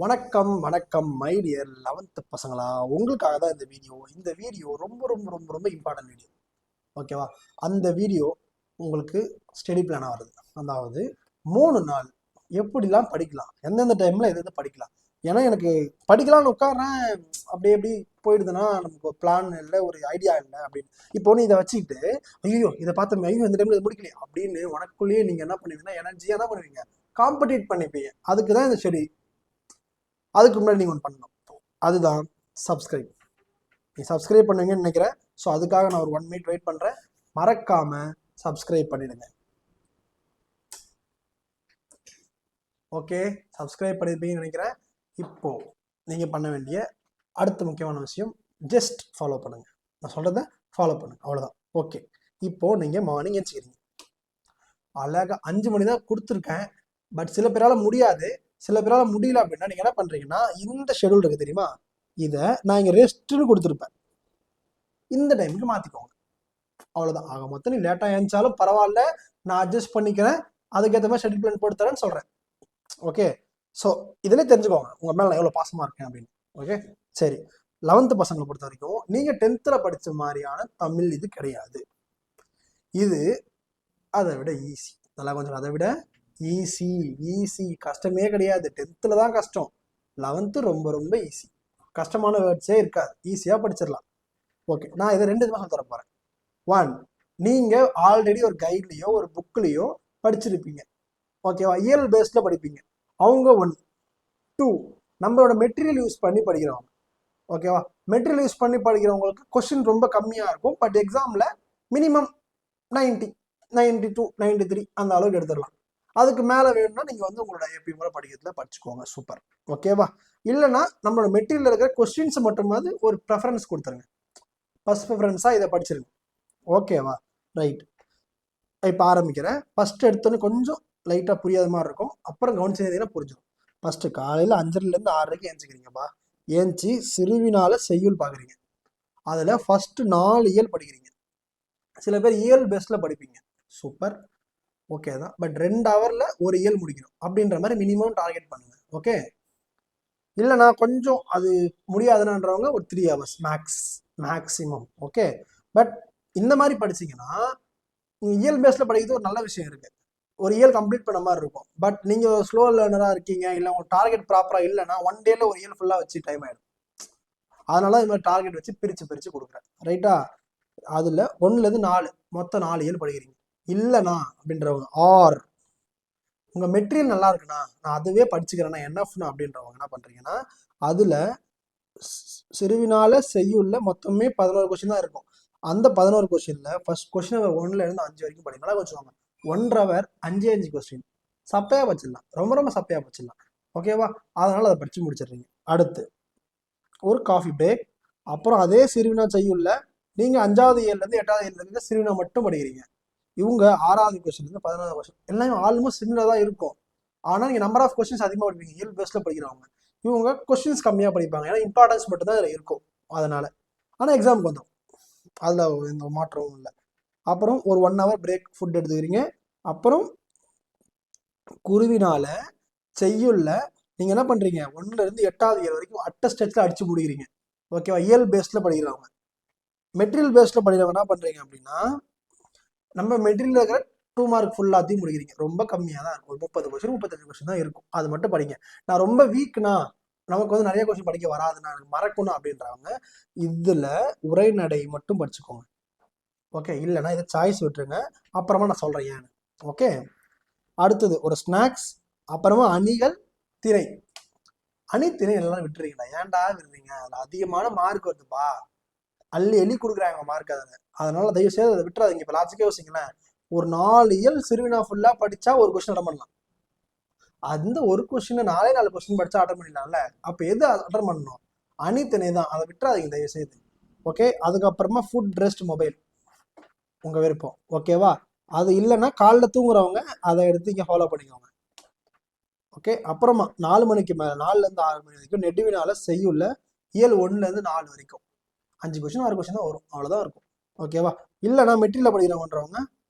வணக்கம் வணக்கம் my dear 11th பசங்களா. உங்களுக்காக தான் இந்த வீடியோ ரொம்ப ரொம்ப ரொம்ப ரொம்ப இம்பார்ட்டன்ட் வீடியோ. ஓகேவா? அந்த வீடியோ உங்களுக்கு ஸ்டடி பிளானாக வருது. அதாவது 3 நாள் எப்படிலாம் படிக்கலாம், எந்தெந்த டைமில் எது படிக்கலாம். ஏன்னா எனக்கு படிக்கலாம்னு உட்காறேன், அப்படி எப்படி போயிடுதுன்னா நமக்கு ஒரு பிளான் இல்லை, ஒரு ஐடியா இல்லை அப்படின்னு. இப்போ நீ இதை வச்சுக்கிட்டு ஐயோ இதை பார்த்து ஐயோ இந்த டைமில் இது முடிக்கலையே அப்படின்னு உனக்குள்ளேயே நீங்கள் என்ன பண்ணுவீங்கன்னா எனர்ஜியாக என்ன பண்ணுவீங்க, காம்படிட் பண்ணிப்பீங்க. அதுக்கு தான் இந்த ஸ்டடி. அதுக்கு முன்னாடி நீங்கள் ஒன்று பண்ணணும், அதுதான் சப்ஸ்கிரைப். நீ சப்ஸ்கிரைப் பண்ணுவீங்கன்னு நினைக்கிறேன். ஸோ அதுக்காக நான் ஒரு 1 மினிட் வெயிட் பண்ணுறேன். மறக்காமல் சப்ஸ்கிரைப் பண்ணிடுங்க. ஓகே, சப்ஸ்கிரைப் பண்ணியிருப்பீங்கன்னு நினைக்கிறேன். இப்போது நீங்கள் பண்ண வேண்டிய அடுத்த முக்கியமான விஷயம், ஜஸ்ட் ஃபாலோ பண்ணுங்கள். நான் சொல்கிறத ஃபாலோ பண்ணுங்கள், அவ்வளோதான். ஓகே, இப்போது நீங்கள் மார்னிங் எழுச்சிக்கிறீங்க. அழகாக 5 மணி தான் கொடுத்துருக்கேன். பட் சில பேரால் முடியாது, சில பேரால் முடியல அப்படின்னா நீங்கள் என்ன பண்ணுறீங்கன்னா, இந்த ஷெடியூல் இருக்குது தெரியுமா, இதை நான் இங்கே ரெஸ்ட்டுன்னு கொடுத்துருப்பேன், இந்த டைமுக்கு மாற்றிக்கோங்க. அவ்வளோதான். ஆக மொத்தம் நீ லேட்டாக எழுந்தாலும் பரவாயில்ல, நான் அட்ஜஸ்ட் பண்ணிக்கிறேன், அதுக்கேற்ற மாதிரி ஷெடியூல் பிளான் போட்டு தரேன்னு சொல்கிறேன். ஓகே, ஸோ இதிலே தெரிஞ்சுக்கோங்க உங்கள் மேலே நான் எவ்வளோ பாசமாக இருக்கேன் அப்படின்னு. ஓகே, சரி. 11th பசங்களை பொறுத்த வரைக்கும் நீங்கள் 10th படித்த மாதிரியான தமிழ் இது கிடையாது. இது அதை விட ஈஸி. நல்லா கொஞ்சம் அதை விட ஈஸி. ஈஸி கஷ்டமே கிடையாது. 10th தான் கஷ்டம், 11th ரொம்ப ரொம்ப ஈஸி. கஷ்டமான வேர்ட்ஸே இருக்காது, ஈஸியாக படிச்சிடலாம். ஓகே, நான் இதை 2 விதமாக தர போகிறேன். 1, நீங்கள் ஆல்ரெடி ஒரு கைட்லேயோ ஒரு புக்லேயோ படிச்சிருப்பீங்க. ஓகேவா? இயல் பேஸ்டில் படிப்பீங்க. அவங்க 1. 2, நம்மளோட மெட்டீரியல் யூஸ் பண்ணி படிக்கிறவங்க. ஓகேவா? மெட்டீரியல் யூஸ் பண்ணி படிக்கிறவங்களுக்கு கொஸ்டின் ரொம்ப கம்மியாக இருக்கும், பட் எக்ஸாமில் மினிமம் 90, 92, 93 அந்த அளவுக்கு எடுத்துடலாம். அதுக்கு மேலே வேணும்னா நீங்கள் உங்களோட எப்பயும் முறை படிக்கிறதுல படிச்சுக்கோங்க. சூப்பர். ஓகேவா? இல்லைனா நம்மளோட மெட்டீரியல் இருக்கிற கொஸ்டின்ஸ் மட்டுமாவது ஒரு ப்ரெஃபரன்ஸ் கொடுத்துருங்க. ஃபர்ஸ்ட் ப்ரிஃபரன்ஸாக இதை படிச்சிருங்க. ஓகேவா? ரைட். இப்போ ஆரம்பிக்கிறேன். ஃபர்ஸ்ட் எடுத்தோன்னே கொஞ்சம் லைட்டாக புரியாத மாதிரி இருக்கும், அப்புறம் கவனிச்சதுன்னா புரிஞ்சிடும். ஃபர்ஸ்ட் காலையில் 5:30லேருந்து 6:30 ஏஞ்சிக்கிறீங்கப்பா. ஏஞ்சி சிறுவினால செய்யுள் பார்க்குறீங்க. அதில் ஃபர்ஸ்ட் 4 இயல் படிக்கிறீங்க. சில பேர் இயல் பேஸ்டில் படிப்பீங்க, சூப்பர். ஓகே தான், பட் 2 ஹவரில் ஒரு இயல் முடிக்கணும் அப்படின்ற மாதிரி மினிமம் டார்கெட் பண்ணுங்க. ஓகே, இல்லைனா கொஞ்சம் அது முடியாதுன்றவங்க ஒரு 3 ஹவர்ஸ் மேக்ஸிமம். ஓகே, பட் இந்த மாதிரி படிச்சிங்கன்னா இயல் பேஸில் படிக்கிறது ஒரு நல்ல விஷயம் இருக்குது. ஒரு இயல் கம்ப்ளீட் பண்ண மாதிரி இருக்கும். பட் நீங்கள் ஸ்லோ லேர்னராக இருக்கீங்க, இல்லை உங்கள் டார்கெட் ப்ராப்பராக இல்லைன்னா 1 டேல ஒரு இயல் ஃபுல்லாக வச்சு டைம் ஆகிடும். அதனால இது மாதிரி டார்கெட் வச்சு பிரித்து கொடுக்குறேன். ரைட்டா? அதில் 1லேருந்து 4 மொத்தம் 4 இயல் படிக்கிறீங்க. இல்லைனா அப்படின்றவங்க ஆர் உங்கள் மெட்டீரியல் நல்லா இருக்குண்ணா, நான் அதுவே படிச்சுக்கிறேன்னா என்எஃப்னா அப்படின்றவங்க என்ன பண்ணுறீங்கன்னா, அதில் சிறுவினால செய்யுள்ள மொத்தமே 11 கொஸ்டின் தான் இருக்கும். அந்த 11 கொஸ்டினில் ஃபர்ஸ்ட் கொஸ்டின் நம்பர் 1லேருந்து 5 வரைக்கும் படிக்கலாம். வச்சுக்கோங்க 1 ஹவர் 5 கொஸ்டின் சப்பையாக படிச்சிடலாம், ரொம்ப ரொம்ப சப்பையாக படிச்சிடலாம். ஓகேவா? அதனால் அதை படித்து முடிச்சிடுறீங்க. அடுத்து ஒரு காஃபி பிரேக். அப்புறம் அதே சிறுவினா செய்யுள்ள நீங்கள் 5வது இயர்லேருந்து 8வது இயர்லேருந்து சிறுவினா மட்டும் படிக்கிறீங்க. இவங்க 6வது கொஸ்டின்லேருந்து 11வது கொஸ்டின் எல்லாமே ஆல்மோஸ்ட் சிமிலராக தான் இருக்கும். ஆனால் நீங்கள் நம்பர் ஆஃப் கொஸ்டின்ஸ் அதிகமாக படிப்பீங்க இயல் பேஸில் படிக்கிறவங்க. இவங்க கொஸ்டின்ஸ் கம்மியாக படிப்பாங்க, ஏன்னா இம்பார்ட்டன்ஸ் மட்டும் தான் இதில் இருக்கும் அதனால். ஆனால் எக்ஸாமுக்கு வந்துடும், அதில் எந்த மாற்றமும் இல்லை. அப்புறம் ஒரு 1 ஹவர் பிரேக், ஃபுட் எடுத்துக்கிறீங்க. அப்புறம் குருவினால செய்யுள்ள நீங்கள் என்ன பண்ணுறீங்க, 1லேருந்து 8வது இயர் வரைக்கும் அட்ட ஸ்டெச்சில் அடித்து முடிக்கிறீங்க. ஓகேவா? இயல் பேஸில் படிக்கிறவங்க. மெட்டீரியல் பேஸில் படிக்கிறவங்க என்ன பண்ணுறீங்க அப்படின்னா, நம்ம மெட்டீரியல் இருக்கிற 2 மார்க் ஃபுல்லாத்தையும் முடிக்கிறீங்க. ரொம்ப கம்மியாக தான் இருக்கும், 30 கொஸ்டின் 35 கொஸ்டின் தான் இருக்கும். அது மட்டும் படிங்க. நான் ரொம்ப வீக்னா, நமக்கு நிறைய கொஸ்டின் படிக்க வராதுன்னா, எனக்கு மறக்கணும் அப்படின்றவங்க இதில் உரைநடை மட்டும் படிச்சுக்கோங்க. ஓகே, இல்லைனா இதை சாய்ஸ் விட்டுருங்க, அப்புறமா நான் சொல்கிறேன் ஏன்னு. ஓகே, அடுத்தது ஒரு ஸ்நாக்ஸ். அப்புறமா அணிகள் திரை. திரை எல்லாம் விட்டுறீங்களா? ஏன்டா விடுறீங்க? அதில் அதிகமான மார்க் வருதுப்பா, அள்ளி கொடுக்குறாங்க மார்க். அதனால தயவு செய்து அதை விட்டுறாதீங்க. இப்போ லாஜிக்கே யோசிங்களேன், ஒரு 4 இயல் சிறுவினா ஃபுல்லாக படித்தா ஒரு கொஸ்டின் அட்டன் பண்ணலாம். அந்த ஒரு கொஸ்டின் 4 கொஸ்டின் படித்தா அட்டன் பண்ணிடலாம்ல. அப்போ எது அட்டன் பண்ணணும்? திணை தான், அதை விட்டுறாதீங்க தயவு செய்து. ஓகே, அதுக்கப்புறமா ஃபுட், ரெஸ்ட், மொபைல் உங்கள் விருப்பம். ஓகேவா? அது இல்லைன்னா காலைல தூங்குறவங்க அதை எடுத்து இங்கே ஃபாலோ பண்ணிக்கோங்க. ஓகே, அப்புறமா 4 மணிக்கு மேலே 4லேருந்து 6 மணி வரைக்கும் நெடுவினால செய்யுள்ள இயல் 1லேருந்து 4 வரைக்கும் 5 கொஸ்டின் 6 கொஸ்டின் தான் வரும், அவ்வளோதான் இருக்கும். ஓகேவா? இல்லைனா மெட்டீரியல் படிக்கிறவன்றவங்க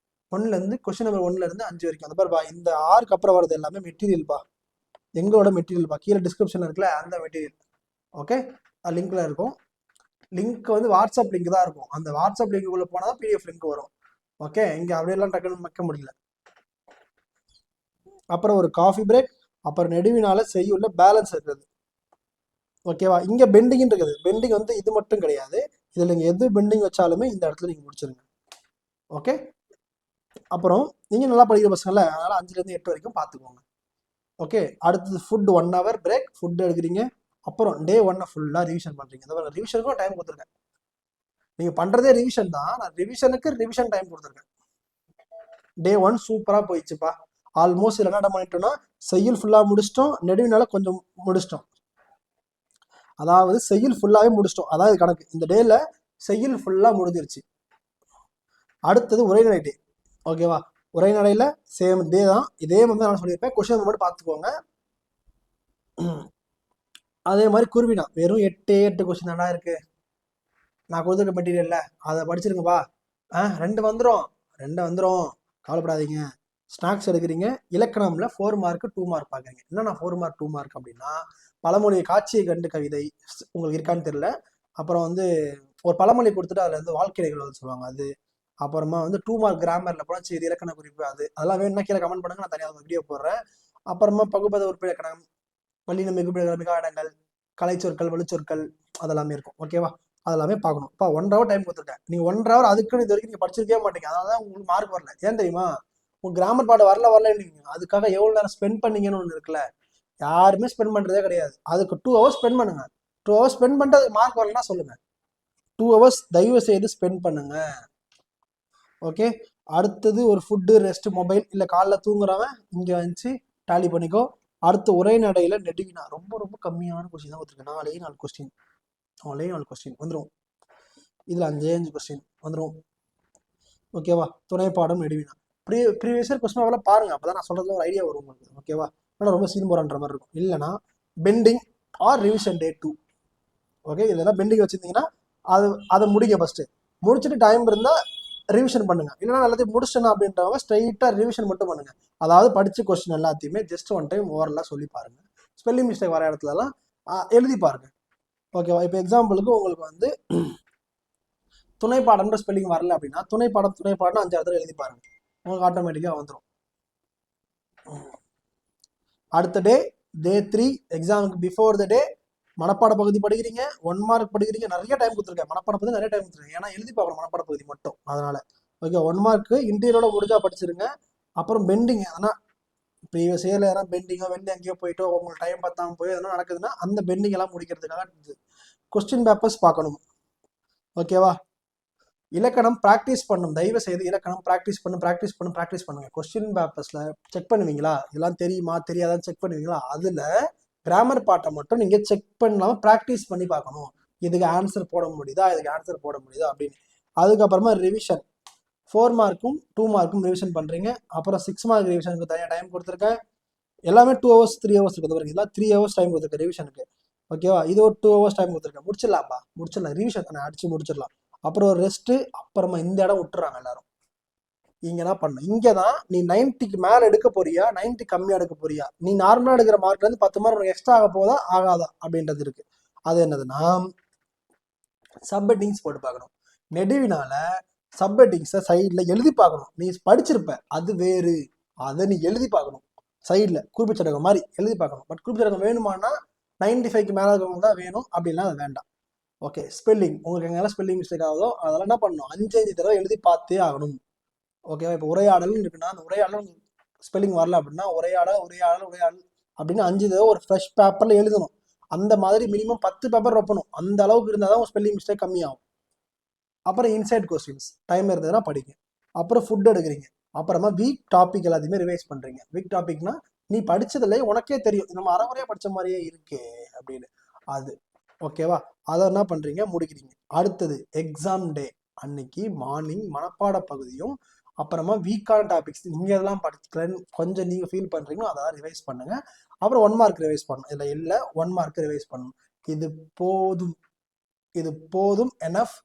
1லேருந்து கொஸ்டின் நம்பர் 1லேருந்து 5 வரைக்கும். அந்த பாருப்பா, இந்த 6க்கு அப்புறம் வரது எல்லாமே மெட்டீரியல்ப்பா. எங்களோட மெட்டீரியல் கீழே டிஸ்கிரிப்ஷனில் இருக்குல்ல அந்த மெட்டீரியல். ஓகே, லிங்க்ல இருக்கும். லிங்க் வந்து வாட்ஸ்அப் லிங்க் தான் இருக்கும். அந்த வாட்ஸ்அப் லிங்க்குள்ளே போனால் தான் பிடிஎஃப் லிங்க் வரும். ஓகே, இங்கே அப்படியெல்லாம் டக்குன்னு வைக்க முடியல. அப்புறம் ஒரு காஃபி பிரேக், அப்புறம் நெடுவினால செய்யுள்ள பேலன்ஸ் இருக்கிறது. ஓகேவா, இங்கே பெண்டிங் இருக்குது. பெண்டிங் வந்து இது மட்டும் கிடையாது, இதில் நீங்கள் எது பெண்டிங் வச்சாலுமே இந்த இடத்துல நீங்கள் முடிச்சிருங்க. ஓகே, அப்புறம் நீங்கள் நல்லா படிக்கிற பசங்கள, அதனால் 5லேருந்து 8 வரைக்கும் பார்த்துக்கோங்க. ஓகே, அடுத்தது ஃபுட் 1 hour பிரேக், ஃபுட் எடுக்கிறீங்க. அப்புறம் டே 1 ஃபுல்லாக ரிவிஷன் பண்ணுறீங்க. இந்த ரிவிஷனுக்கும் டைம் கொடுத்துருக்கேன். நீங்கள் பண்ணுறதே ரிவிஷன் தான், நான் ரிவிஷனுக்கு ரிவிஷன் டைம் கொடுத்துருக்கேன். டே 1 சூப்பராக போயிடுச்சுப்பா. ஆல்மோஸ்ட் இதில் என்ன பண்ணிட்டோம்னா செய்யுள் ஃபுல்லாக முடிச்சிட்டோம், நெடுவினால கொஞ்சம் முடிச்சிட்டோம். அதாவது செய்யுள் ஃபுல்லாகவே முடிச்சிட்டோம், அதாவது கணக்கு. இந்த டேல செய்யுள் ஃபுல்லாக முடிஞ்சிருச்சு. அடுத்தது உரைநடை டே. ஓகேவா, உரைநடையில் சேம் டே தான், இதே மாதிரி நான் சொல்லியிருப்பேன். கொஸ்டின் மட்டும் பார்த்துக்கோங்க. அதே மாதிரி குருவினா வெறும் 8 கொஸ்டின் தானா இருக்கு. நான் கொடுத்துருக்க மெட்டீரியல்ல அதை படிச்சிருங்கப்பா. 2 வந்துடும், கவலைப்படாதீங்க. ஸ்நாக்ஸ் எடுக்கிறீங்க. இலக்கணம்ல 4 மார்க் 2 மார்க் பார்க்குறீங்க. என்னன்னா 4 மார்க் 2 மார்க் அப்படின்னா, பழமொழியை காட்சியை கண்டு கவிதை உங்களுக்கு இருக்கான்னு தெரியல. அப்புறம் வந்து ஒரு பழமொழி கொடுத்துட்டு அதில் வந்து வாழ்க்கை நிகழ்வு சொல்லுவாங்க அது. அப்புறமா வந்து 2 மார்க் கிராமரில் புணர்ச்சி இது இலக்கண குறிப்பு அது. அதெல்லாம் வேணும்னா கீழே கமெண்ட் பண்ணுங்க, நான் தனியாக வீடியோ போடுறேன். அப்புறமா பகுபத உறுப்பு இலக்கணம், வல்லின மிகுப்பிடங்கள் மிகாடங்கள், கலைச்சொற்கள் வலுச்சொற்கள் அதெல்லாமே இருக்கும். ஓகேவா, அதெல்லாமே பார்க்கணும். இப்போ 1 hour டைம் கொடுத்துருக்கேன். நீங்கள் 1 hour அதுக்குன்னு இது வரைக்கும் நீங்கள் படிச்சிருக்கவே மாட்டீங்க. அதனால தான் உங்களுக்கு மார்க் வரல. ஏன் தெரியுமா, உங்கள் கிராமர் பாடம் வரல நீங்க அதுக்காக எவ்வளோ நேரம் ஸ்பெண்ட் பண்ணீங்கன்னு ஒன்று இருக்குல்ல. யாருமே ஸ்பெண்ட் பண்ணுறதே கிடையாது. அதுக்கு 2 hours ஸ்பெண்ட் பண்ணுங்க. 2 hours ஸ்பெண்ட் பண்ணிட்டு அதுக்கு மார்க் வரலன்னா சொல்லுங்க. 2 hours தயவு செய்து ஸ்பெண்ட் பண்ணுங்க. ஓகே, அடுத்தது ஒரு ஃபுட்டு, ரெஸ்ட், மொபைல் இல்லை காலைல தூங்குறவன் இங்கே வந்துச்சு டாலி பண்ணிக்கோ. அடுத்து உரைநடையில் நெடுவினா ரொம்ப ரொம்ப கம்மியான கொஸ்டின் தான் கொடுத்துருக்கேன். 4 கொஸ்டின், 4 கொஸ்டின் வந்துடும். இதில் 5 கொஸ்டின் வந்துடும். ஓகேவா, துணைப்பாடம் நெடுவினா ப்ரீவியஸ் இயர் கொஸ்டின் பேப்பர்லாம் பாருங்க, அப்பதான் நான் சொல்றதுல ஒரு ஐடியா வரும் உங்களுக்கு. ஓகேவா, ஆனால் ரொம்ப சீன் போறான்ற மாதிரி இருக்கும். இல்லைனா பெண்டிங் ஆர் ரிவிஷன் டே 2. ஓகே, இதெல்லாம் பெண்டிங் வச்சிருந்தீங்கன்னா அதை முடிங்க. ஃபர்ஸ்ட் முடிச்சுட்டு டைம் இருந்தால் ரிவிஷன் பண்ணுங்க. இல்லைனா எல்லாத்தையும் முடிச்சிட்டேன் அப்படின்றவங்க ஸ்ட்ரைட்டாக ரிவிஷன் மட்டும் பண்ணுங்க. அதாவது படித்த கொஸ்டின் எல்லாத்தையுமே ஜஸ்ட் 1 டைம் ஓவரெல்லாம் சொல்லி பாருங்க. ஸ்பெல்லிங் மிஸ்டேக் வர இடத்துலலாம் எழுதி பாருங்க. ஓகேவா, இப்போ எக்ஸாம்பிளுக்கு உங்களுக்கு வந்து துணைப்பாடம்ன்ற ஸ்பெல்லிங் வரல அப்படின்னா துணைப்பாடம் 5 இடத்துல எழுதி பாருங்க, உங்களுக்கு ஆட்டோமேட்டிக்காக வந்துடும். அடுத்த டே 3 எக்ஸாமுக்கு பிஃபோர் த டே மனப்பாட பகுதி படிக்கிறீங்க. 1 மார்க் படிக்கிறீங்க. நிறைய டைம் கொடுத்துருக்கேன். மனப்பாட பகுதி நிறைய டைம் கொடுத்துருக்கேன், ஏன்னா எழுதி பார்க்கணும் மனப்பாட பகுதி மட்டும். அதனால ஓகே, 1 மார்க் இன்டீரியரோட முடிஞ்சா படிச்சிருங்க. அப்புறம் பெண்டிங், ஆனால் ப்ரீவியஸ் இயர்ல எதனா பெண்டிங்கோ வெளில எங்கேயோ போயிட்டோ உங்களுக்கு டைம் பத்தாமல் போய் எதனா நடக்குதுன்னா அந்த பெண்டிங் எல்லாம் முடிக்கிறதுக்காக கொஸ்டின் பேப்பர்ஸ் பார்க்கணும். ஓகேவா, இலக்கணம் ப்ராக்டிஸ் பண்ணும். தயவு செய்து இலக்கணம் ப்ராக்டிஸ் பண்ணுங்க. கொஸ்டின் பேப்பர்ஸ்ல செக் பண்ணுவீங்களா, இதெல்லாம் தெரியுமா தெரியாதான்னு செக் பண்ணுவீங்களா, அதுல கிராமர் பாட்டை மட்டும் நீங்க செக் பண்ணாம ப்ராக்டிஸ் பண்ணி பார்க்கணும். இதுக்கு ஆன்சர் போட முடியுதா, அப்படின்னு. அதுக்கப்புறமா ரிவிஷன் 4 மார்க்கும் 2 மார்க்கும் ரிவிஷன் பண்றீங்க. அப்புறம் 6 மார்க் ரிவிஷனுக்கு தனியாக டைம் கொடுத்துருக்கேன். எல்லாமே 2 hours 3 hours இருக்குது பாருங்க. இதெல்லாம் 3 hours டைம் கொடுத்துருக்கேன் ரிவிஷனுக்கு. ஓகேவா, இது ஒரு 2 hours டைம் கொடுத்துருக்கேன். முடிச்சிடலாம் ரிவிஷன் தானே, அடிச்சு முடிச்சிடலாம். அப்புறம் ஒரு ரெஸ்ட்டு. அப்புறமா இந்த இடம் விட்டுறாங்க எல்லாரும். இங்கே என்ன பண்ணணும், இங்கே தான் நீ 90க்கு மேலே எடுக்க போறியா 90 கம்மியாக எடுக்க போறியா, நீ நார்மலாக எடுக்கிற மார்க்லேருந்து 10 மார்க் உனக்கு எக்ஸ்ட்ரா ஆக போதா ஆகாதா அப்படின்றது இருக்கு. அது என்னதுன்னா சப்ஹெட்டிங்ஸ் போட்டு பார்க்கணும். நெடுவினால சப்ஹெட்டிங்ஸை சைடில் எழுதி பார்க்கணும். நீ படிச்சிருப்ப அது வேறு, அதை நீ எழுதி பார்க்கணும். சைடில் குறிப்பிச்சடகம் மாதிரி எழுதி பார்க்கணும். பட் குறிப்பிச்சடகம் வேணுமானா 95க்கு மேலே இருக்கவங்க தான் வேணும், அப்படின்னா அது வேண்டாம். ஓகே, ஸ்பெல்லிங் உங்களுக்கு எங்கெல்லாம் ஸ்பெல்லிங் மிஸ்டேக் ஆகுதோ அதெல்லாம் என்ன பண்ணணும், 5 தடவை எழுதி பார்த்தே ஆகணும். ஓகேவா, இப்போ உரையாடல் இருக்குன்னா அந்த உரையாடல் ஸ்பெல்லிங் வரல அப்படின்னா உரையாடல் அப்படின்னு 5 தடவை ஒரு ஃப்ரெஷ் பேப்பரில் எழுதணும். அந்த மாதிரி மினிமம் 10 பேப்பர் வைப்பணும். அந்த அளவுக்கு இருந்தால் தான் ஸ்பெல்லிங் மிஸ்டேக் கம்மியாகும். அப்புறம் இன்சைட் கொஸ்டின்ஸ் டைம் இருந்ததுன்னா படிங்க. அப்புறம் ஃபுட் எடுக்கிறீங்க. அப்புறமா வீக் டாபிக் எல்லாத்தையுமே ரிவைஸ் பண்ணுறீங்க. வீக் டாபிக்னா நீ படித்ததில்லை உனக்கே தெரியும், நம்ம அரைமுறையாக படித்த மாதிரியே இருக்கே அப்படின்னு. அது ஓகேவா, அதை என்ன பண்ணுறீங்க முடிக்கிறீங்க. அடுத்தது எக்ஸாம் டே அன்னைக்கு மார்னிங் மனப்பாட பகுதியும் அப்புறமா வீக்கான டாபிக்ஸ் நீங்கள் எதெல்லாம் படிக்கிறேன்னு கொஞ்சம் நீங்கள் ஃபீல் பண்ணுறீங்களோ அதெல்லாம் ரிவைஸ் பண்ணுங்கள். அப்புறம் 1 மார்க் ரிவைஸ் பண்ணணும். இல்லை 1 மார்க் ரிவைஸ் பண்ணணும். இது போதும் எனஃப்.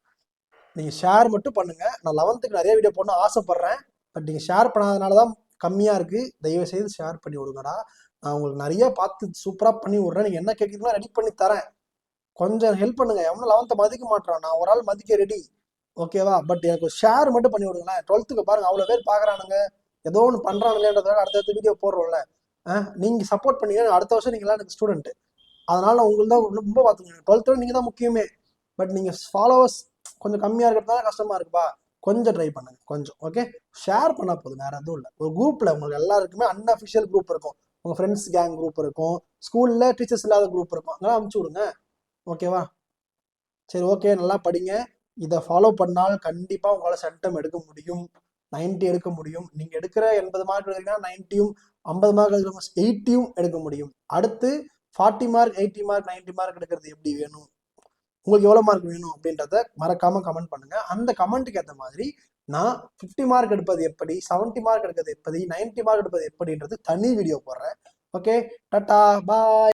நீங்கள் ஷேர் மட்டும் பண்ணுங்கள். நான் 11க்கு நிறைய வீடியோ போடணும்னு ஆசைப்பட்றேன், பட் நீங்கள் ஷேர் பண்ணாதனால தான் கம்மியாக இருக்குது. தயவுசெய்து ஷேர் பண்ணி விடுங்கடா. நான் உங்களுக்கு நிறைய பார்த்து சூப்பராக பண்ணி விட்றேன். நீங்கள் என்ன கேட்குறீங்களோ ரெடி பண்ணி தரேன். கொஞ்சம் ஹெல்ப் பண்ணுங்க. எவனும் 11th மதிக்க மாட்டான், நான் ஒரு ஆள் மதிக்க ரெடி. ஓகேவா? பட் எனக்கு ஷேர் மட்டும் பண்ணி விடுங்களேன். 12th பாருங்க அவ்வளோ பேர் பார்க்குறானுங்க, ஏதோ ஒன்று பண்ணுறானுங்கன்றதுக்காக அடுத்தடுத்த வீடியோ போடுறோம்ல. நீங்கள் சப்போர்ட் பண்ணீங்க, அடுத்த வருஷம் நீங்களாம் எனக்கு ஸ்டூடெண்ட். அதனால உங்களுக்கு தான் ரொம்ப பார்த்துக்கணும். 12th நீங்கள் தான் முக்கியமே. பட் நீங்கள் ஃபாலோவர்ஸ் கொஞ்சம் கம்மியாக இருக்கிறதுனால கஷ்டமாக இருக்குப்பா. கொஞ்சம் ட்ரை பண்ணுங்க கொஞ்சம். ஓகே, ஷேர் பண்ணால் போதும், வேறு எதுவும் இல்லை. ஒரு குரூப்பில் உங்களுக்கு எல்லாருக்குமே அன்அஃபிஷியல் குரூப் இருக்கும், உங்கள் ஃப்ரெண்ட்ஸ் கேங் குரூப் இருக்கும், ஸ்கூலில் டீச்சர்ஸ் இல்லாத குரூப் இருக்கும், அதெல்லாம் அனுப்பிச்சி விடுங்க. ஓகேவா? சரி, ஓகே, நல்லா படிங்க. இதை ஃபாலோ பண்ணால் கண்டிப்பாக உங்களால் சென்டம் எடுக்க முடியும், 90 எடுக்க முடியும். நீங்கள் எடுக்கிற 80 மார்க் எடுக்கிறீங்கன்னா 90யும், 50 மார்க் எடுக்கிறவங்க 80யும் எடுக்க முடியும். அடுத்து 40 மார்க், 80 மார்க், 90 மார்க் எடுக்கிறது எப்படி வேணும், உங்களுக்கு எவ்வளோ மார்க் வேணும் அப்படின்றத மறக்காம கமெண்ட் பண்ணுங்க. அந்த கமெண்ட்டுக்கு ஏற்ற மாதிரி நான் 50 மார்க் எடுப்பது எப்படி, 70 மார்க் எடுக்கிறது எப்படி, 90 மார்க் எடுப்பது எப்படின்றது தனி வீடியோ போடுறேன். ஓகே, டாடா, பாய்.